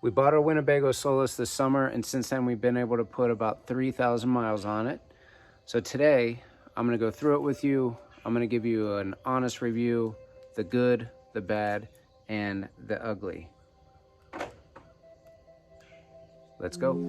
We bought our Winnebago Solis this summer, and since then we've been able to put about 3,000 miles on it. So today, I'm gonna go through it with you. I'm gonna give you an honest review, the good, the bad, and the ugly. Let's go.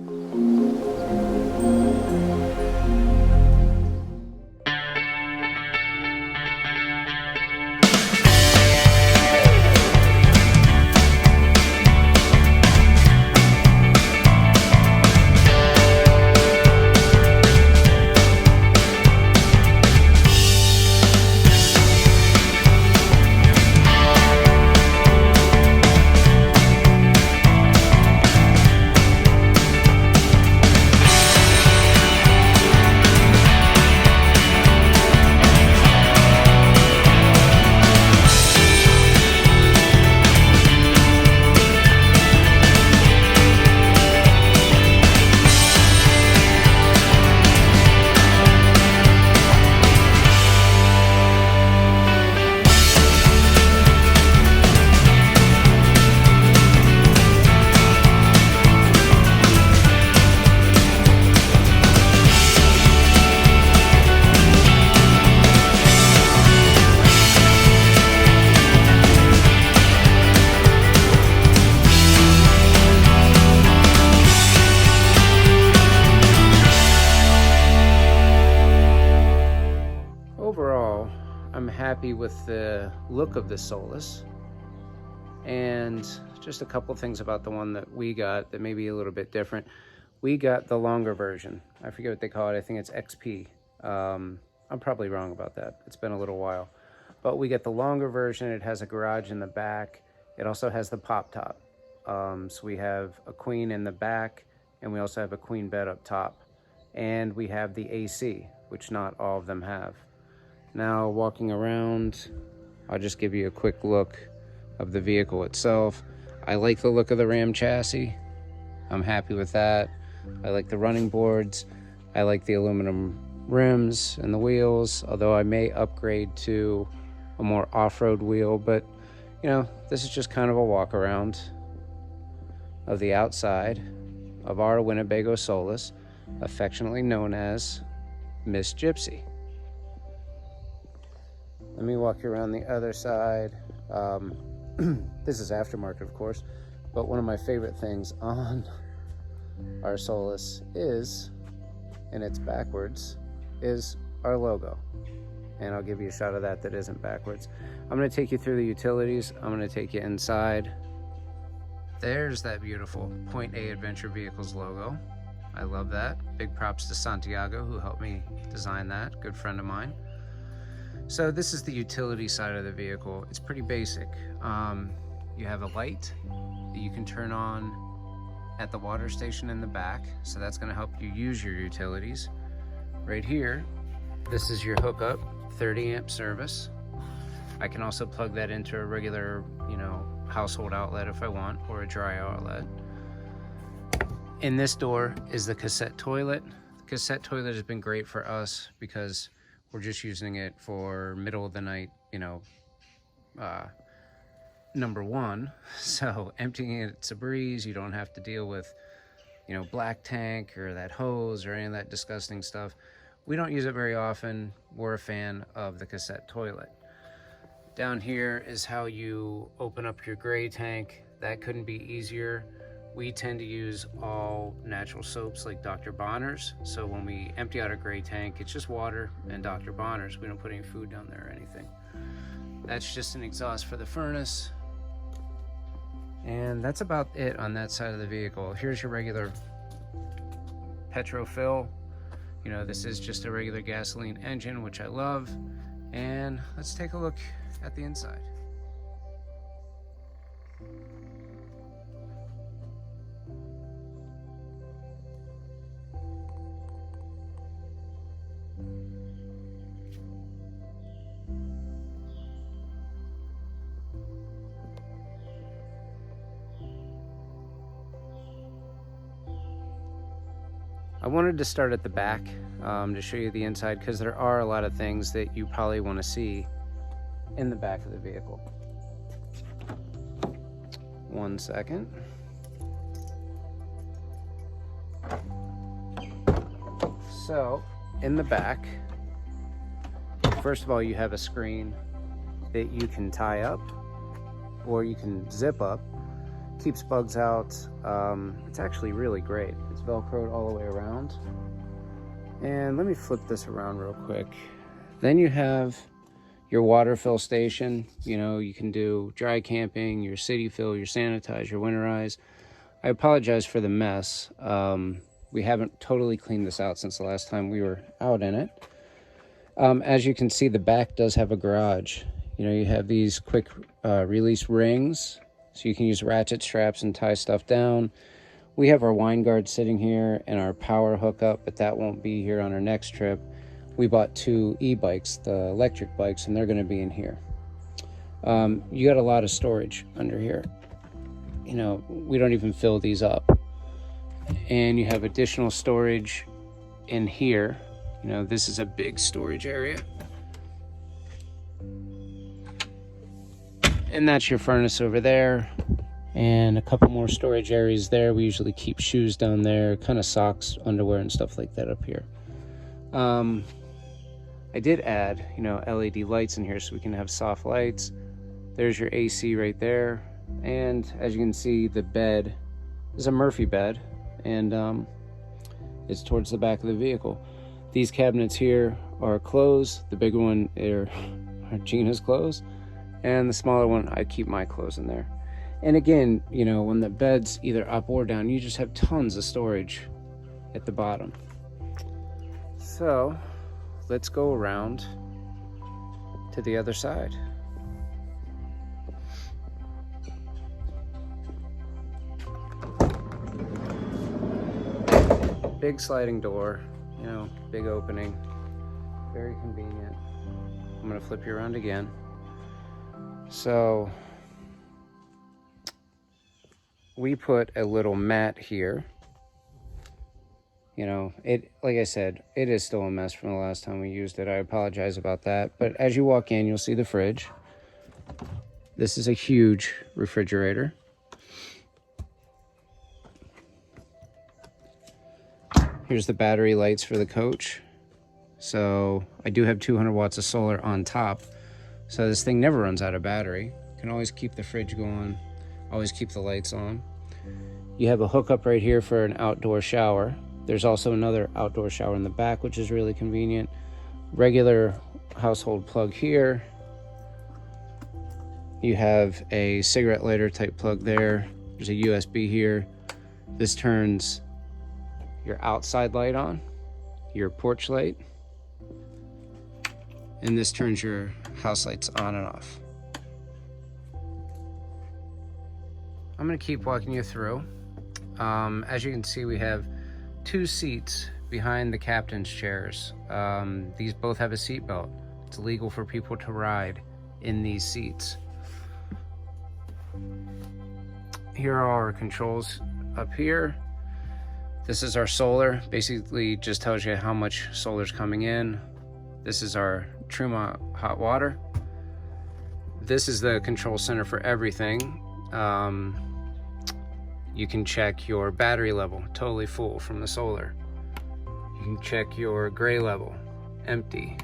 Overall, I'm happy with the look of the Solis, and just a couple things about the one that we got that may be a little bit different. We got the longer version. I forget what they call it. I think it's XP. I'm probably wrong about that. It's been a little while. But we get the longer version. It has a garage in the back. It also has the pop top. So we have a queen in the back, and we also have a queen bed up top. And we have the AC, which not all of them have. Now, walking around, I'll just give you a quick look of the vehicle itself. I like the look of the Ram chassis. I'm happy with that. I like the running boards. I like the aluminum rims and the wheels, although I may upgrade to a more off-road wheel, but you know, this is just kind of a walk around of the outside of our Winnebago Solis, affectionately known as Miss Gypsy. Let me walk you around the other side. This is aftermarket, of course, but one of my favorite things on our Solis is, and it's backwards, is our logo. And I'll give you a shot of that isn't backwards. I'm gonna take you through the utilities. I'm gonna take you inside. There's that beautiful Point A Adventure Vehicles logo. I love that. Big props to Santiago, who helped me design that, good friend of mine. So this is the utility side of the vehicle. It's pretty basic. You have a light that you can turn on at the water station in the back, so that's going to help you use your utilities. Right here, this is your hookup, 30 amp service. I can also plug that into a regular, household outlet if I want, or a dry outlet. In this door is the cassette toilet. The cassette toilet has been great for us because we're just using it for middle of the night, number one. So emptying it's a breeze. You don't have to deal with, black tank or that hose or any of that disgusting stuff. We don't use it very often. We're a fan of the cassette toilet. Down here is how you open up your gray tank. That couldn't be easier. We tend to use all natural soaps like Dr. Bonner's. So when we empty out a gray tank, it's just water and Dr. Bonner's. We don't put any food down there or anything. That's just an exhaust for the furnace. And that's about it on that side of the vehicle. Here's your regular petro fill. This is just a regular gasoline engine, which I love. And let's take a look at the inside. I wanted to start at the back to show you the inside, because there are a lot of things that you probably want to see in the back of the vehicle. One second. So in the back, first of all, you have a screen that you can tie up or you can zip up. Keeps bugs out. It's actually really great. It's Velcroed all the way around. And let me flip this around real quick. Then you have your water fill station. You know, you can do dry camping, your city fill, your sanitize, your winterize. I apologize for the mess. We haven't totally cleaned this out since the last time we were out in it. As you can see, the back does have a garage. You know, you have these quick release rings, so you can use ratchet straps and tie stuff down. We have our wine guard sitting here and our power hookup, but that won't be here on our next trip. We bought 2 e-bikes, the electric bikes, and they're going to be in here. You got a lot of storage under here. You know, we don't even fill these up. And you have additional storage in here. You know, this is a big storage area. And that's your furnace over there. And a couple more storage areas there. We usually keep shoes down there, kind of socks, underwear, and stuff like that up here. I did add, you know, LED lights in here so we can have soft lights. There's your AC right there. And as you can see, the bed is a Murphy bed, and it's towards the back of the vehicle. These cabinets here are clothes. The bigger one are Gina's clothes, and the smaller one, I keep my clothes in there. And again, you know, when the bed's either up or down, you just have tons of storage at the bottom. So let's go around to the other side. Big sliding door, you know, big opening, very convenient. I'm gonna flip you around again. So we put a little mat here. You know, it, like I said, it is still a mess from the last time we used it. I apologize about that. But as you walk in, you'll see the fridge. This is a huge refrigerator. Here's the battery lights for the coach. So I do have 200 watts of solar on top. So this thing never runs out of battery. You can always keep the fridge going, always keep the lights on. You have a hookup right here for an outdoor shower. There's also another outdoor shower in the back, which is really convenient. Regular household plug here. You have a cigarette lighter type plug there. There's a USB here. This turns your outside light on, your porch light, and this turns your house lights on and off. I'm gonna keep walking you through. As you can see, we have 2 seats behind the captain's chairs. These both have a seat belt. It's legal for people to ride in these seats. Here are our controls up here. This is our solar. Basically just tells you how much solar's coming in. This is our Truma hot water. This is the control center for everything. You can check your battery level, totally full from the solar. You can check your gray level, empty.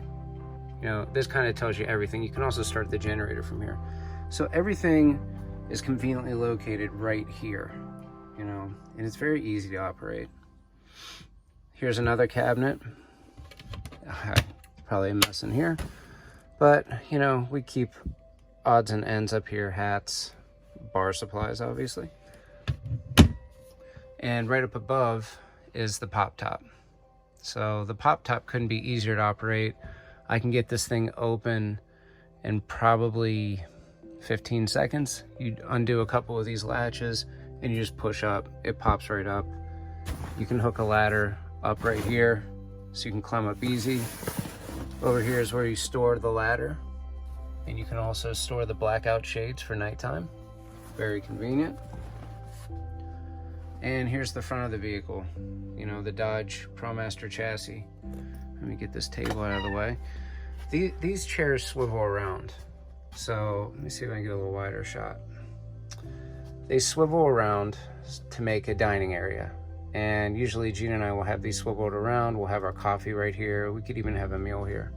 You know, this kind of tells you everything. You can also start the generator from here. So everything is conveniently located right here, you know, and it's very easy to operate. Here's another cabinet. Probably a mess in here, but you know, we keep odds and ends up here, hats, bar supplies, obviously. And right up above is the pop top. So the pop top couldn't be easier to operate. I can get this thing open in probably 15 seconds. You undo a couple of these latches and you just push up, it pops right up. You can hook a ladder up right here so you can climb up easy. Over here is where you store the ladder, and you can also store the blackout shades for nighttime. Very convenient. And here's the front of the vehicle, you know, the Dodge ProMaster chassis. Let me get this table out of the way. These chairs swivel around. So let me see if I can get a little wider shot. They swivel around to make a dining area. And usually Gina and I will have these swiveled around. We'll have our coffee right here. We could even have a meal here.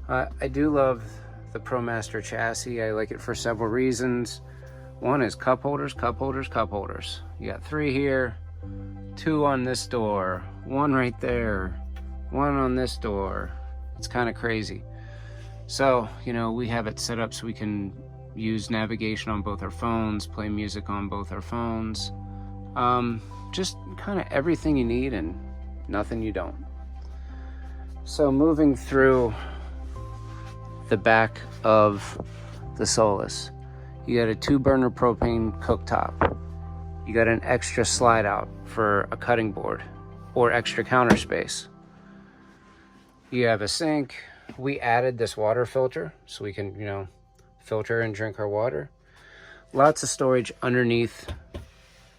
I do love the ProMaster chassis. I like it for several reasons. One is cup holders, cup holders, cup holders. You got 3 here, 2 on this door, 1 right there, 1 on this door. It's kind of crazy. So, you know, we have it set up so we can use navigation on both our phones, play music on both our phones. Just kind of everything you need and nothing you don't. So moving through the back of the Solis, you got a 2-burner propane cooktop. You got an extra slide out for a cutting board or extra counter space. You have a sink. We added this water filter so we can, you know, filter and drink our water. Lots of storage underneath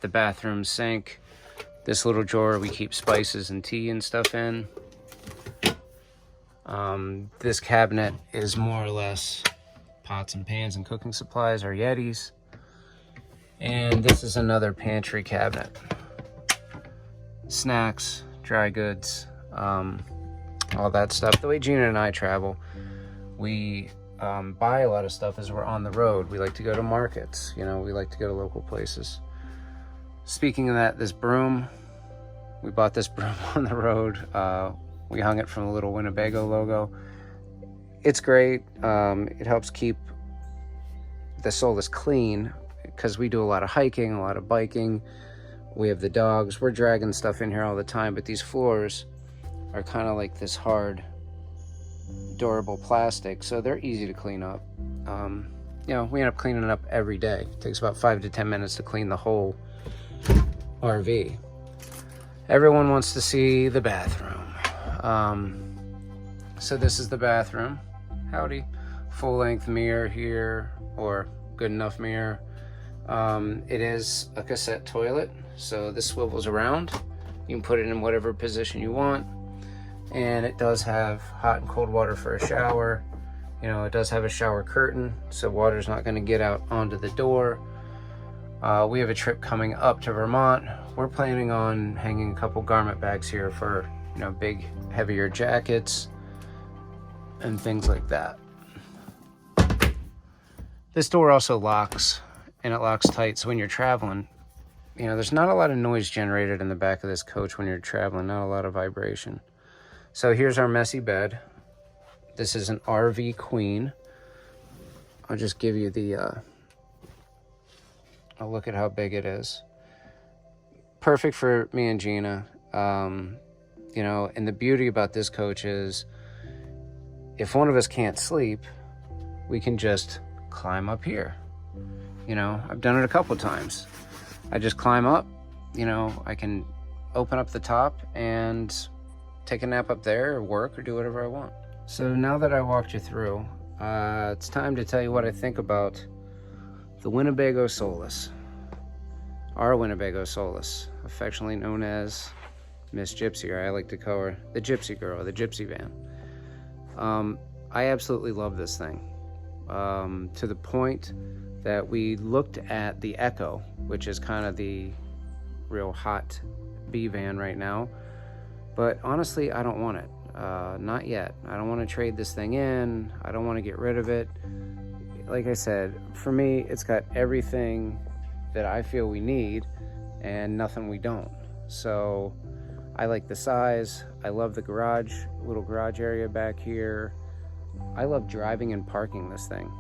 the bathroom sink. This little drawer we keep spices and tea and stuff in. This cabinet is more or less pots and pans and cooking supplies, our Yetis. And this is another pantry cabinet. Snacks, dry goods, all that stuff. The way Gina and I travel, we buy a lot of stuff as we're on the road. We like to go to markets, you know, we like to go to local places. Speaking of that, this broom, we bought this broom on the road. We hung it from a little Winnebago logo. It's great. It helps keep the Solis clean because we do a lot of hiking, a lot of biking. We have the dogs. We're dragging stuff in here all the time, but these floors are kind of like this hard, durable plastic, so they're easy to clean up. You know, we end up cleaning it up every day. It takes about 5 to 10 minutes to clean the whole RV. Everyone wants to see the bathroom. So this is the bathroom. Howdy. Full-length mirror here, or good enough mirror. It is a cassette toilet, so this swivels around. You can put it in whatever position you want. And it does have hot and cold water for a shower. You know, it does have a shower curtain, so water's not going to get out onto the door. We have a trip coming up to Vermont. We're planning on hanging a couple garment bags here for, you know, big, heavier jackets and things like that. This door also locks, and it locks tight, so when you're traveling, you know, there's not a lot of noise generated in the back of this coach when you're traveling, not a lot of vibration. So here's our messy bed. This is an RV queen. I'll just give you the, I'll look at how big it is. Perfect for me and Gina. You know, and the beauty about this coach is if one of us can't sleep, we can just climb up here. You know, I've done it a couple times. I just climb up, you know, I can open up the top and take a nap up there or work or do whatever I want. So now that I walked you through, it's time to tell you what I think about the Winnebago Solis. Our Winnebago Solis, affectionately known as Miss Gypsy, or I like to call her the Gypsy Girl, the Gypsy Van. I absolutely love this thing, to the point that we looked at the Echo, which is kind of the real hot B van right now. But honestly, I don't want it. Not yet. I don't want to trade this thing in. I don't want to get rid of it. Like I said, for me, it's got everything that I feel we need and nothing we don't. So I like the size. I love the garage, little garage area back here. I love driving and parking this thing.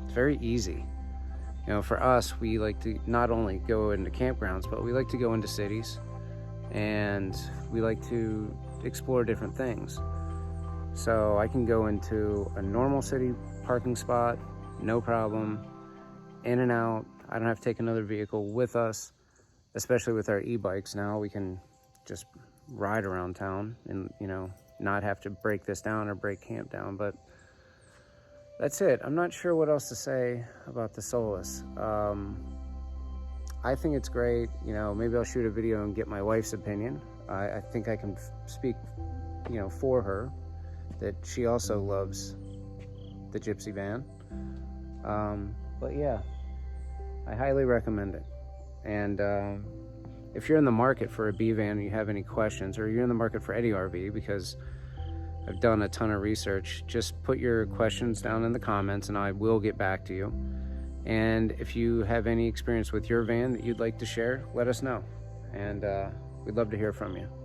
It's very easy. You know, for us, we like to not only go into campgrounds, but we like to go into cities, and we like to explore different things. So I can go into a normal city parking spot, no problem, in and out. I don't have to take another vehicle with us, especially with our e-bikes now. We can just ride around town and, you know, not have to break this down or break camp down. But that's it. I'm not sure what else to say about the Solis. I think it's great. You know, maybe I'll shoot a video and get my wife's opinion. I think I can speak, you know, for her, that she also loves the Gypsy van. But yeah, I highly recommend it. And if you're in the market for a B van and you have any questions, or you're in the market for any RV, because I've done a ton of research, just put your questions down in the comments and I will get back to you. And if you have any experience with your van that you'd like to share, let us know. And we'd love to hear from you.